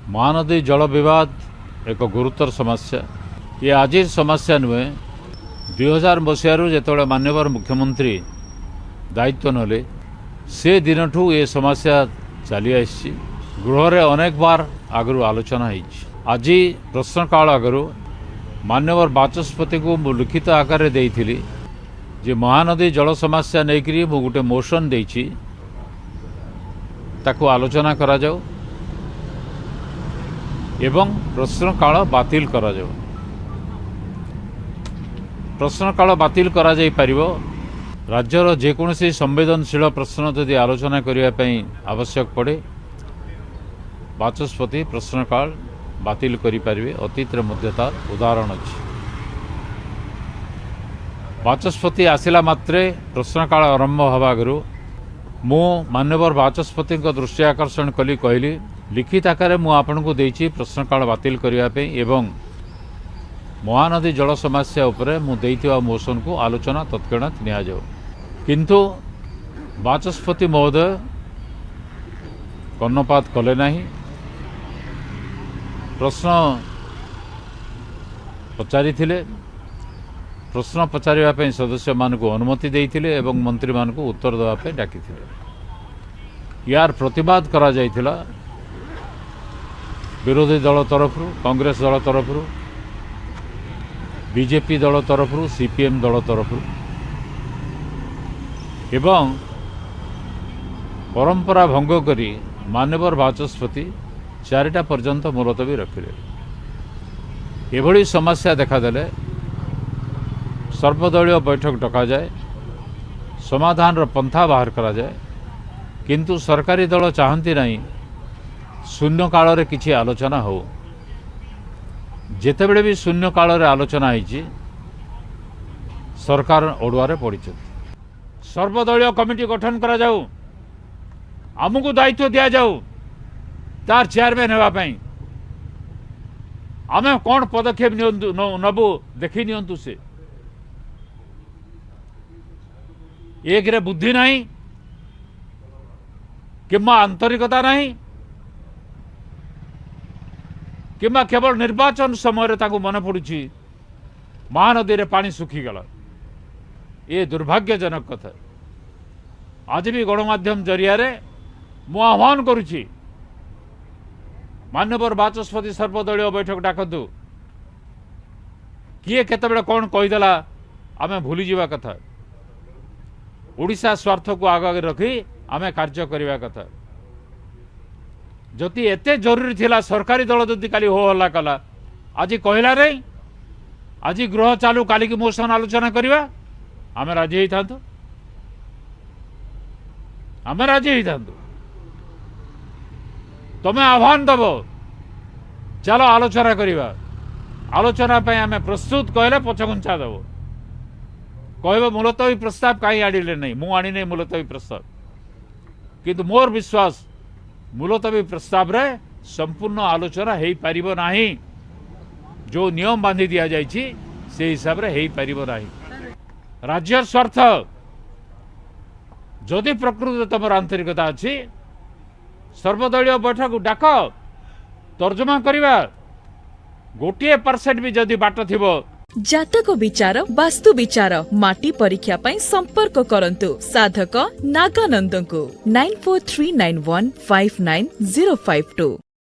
महानदी जल विवाद एक गुरुतर समस्या। ये आज समस्या नुहे 2000 मसीह जो माननीय मुख्यमंत्री दायित्व नले से दिन ठू ये समस्या चली आसी। गृह रे अनेक बार आगु आलोचना आज प्रश्नकाल आगु माननीय बाचस्पति को लिखित आकार देइथिली जे महानदी जल समस्या नहीं मु गोटे मोशन देइछि ताकू आलोचना करा जाऊ एवं प्रश्नकाल बातिल करा जाऊ। प्रश्नकाल बातिल करा जाई परिबो। राज्यर जेकोसी संवेदनशील प्रश्न यदि आलोचना करने आवश्यक पड़े बाचस्पति प्रश्नकाल बातिल करें। अतीत मध्यतार उदाहरण अच्छी। बाचस्पति आसला मात्रे प्रश्नकाल आरंभ हवा आगु मु मान्यवर बाचस्पति दृष्टि आकर्षण कली कहली लिखित आकार मुझे को देछि प्रश्नकाल बातिल करने एवं महानदी जल समस्या उपरे मु देइथिबा मोशन को आलोचना तत्क्षणात निया जाऊ। किंतु बाचस्पति महोदय कर्णपात कले नहीं। प्रश्न पचारि प्रश्न पचारिबा सदस्य मानक अनुमति देइथिले एवं मंत्री मानक उत्तर देवाई डाकी यार प्रतिवाद करा जाइथिला विरोधी दल तरफ कांग्रेस दल तरफ बीजेपी दल तरफ सीपीएम दल तरफ एवं परंपरा भंग करी मान्यवर बाचस्पति 4टा पर्यंत मुलतवी रखिले। एभली समस्या देखादेले सर्वदलीय बैठक डका जाए, समाधान पंथा बाहर करा जाए, किंतु सरकारी दल चाहती नहीं शून्य काल रे किछि आलोचना हो। जेतेबेले भी शून्य काल रे आलोचना होइछि सरकार ओडुआरे पड़ी। सर्वदलीय कमिटी गठन करा जाऊ, आमको दायित्व दिया जाऊ तार चेयरमैन होगापाई आमे कौन पदक्षेप नबू देखी नियंतु से एक रे बुद्धि नहीं किंबा आंतरिकता नहीं किंबा केवल निर्वाचन समय ताकू मन पड़ुछि महानदी रे पानी सुखीगला। ये दुर्भाग्यजनक कथा। आज भी गणमाध्यम जरिया मु आह्वान करुछि मान्यवर बाचस्पति सर्वदलीय बैठक डाकतु। किए केतेबेले कौन कहीदेला आमे भूली जीवा कथा। ओडिशा स्वार्थ को आगे रखी आमे कार्य करवा कथा। जदि एते जरूरी थिला सरकारी दल जदि काली हो हल्ला कला आज कहला नहीं आज गृह चालू काली की मोशन आलोचना करवा आमे राजी होइथांतु। आमे राजी होइथांतु। तमे आह्वान दब चलो आलोचना करवा। आलोचना पे आमे प्रस्तुत कहले पछघुंचा दब कहब मुलतवी प्रस्ताव कहीं आड़िले नहीं मु आनी नहीं मुलतवी प्रस्ताव। किंतु मोर विश्वास मुलतवी प्रस्ताव रे संपूर्ण आलोचना हो पारिबो नाही। जो नियम बांधी दिया जाइछि से हिसाब रे हो पारिबो नाही। राज्य स्वार्थ जदि प्रकृत तमर आंतरिकता अच्छी सर्वदलीय बैठक डाक तर्जमा करवा। 1% भी जदि बाट थिबो जातक विचार वास्तु विचार माटी परीक्षा पई संपर्क करंतु साधक नागानंद को 9439159052।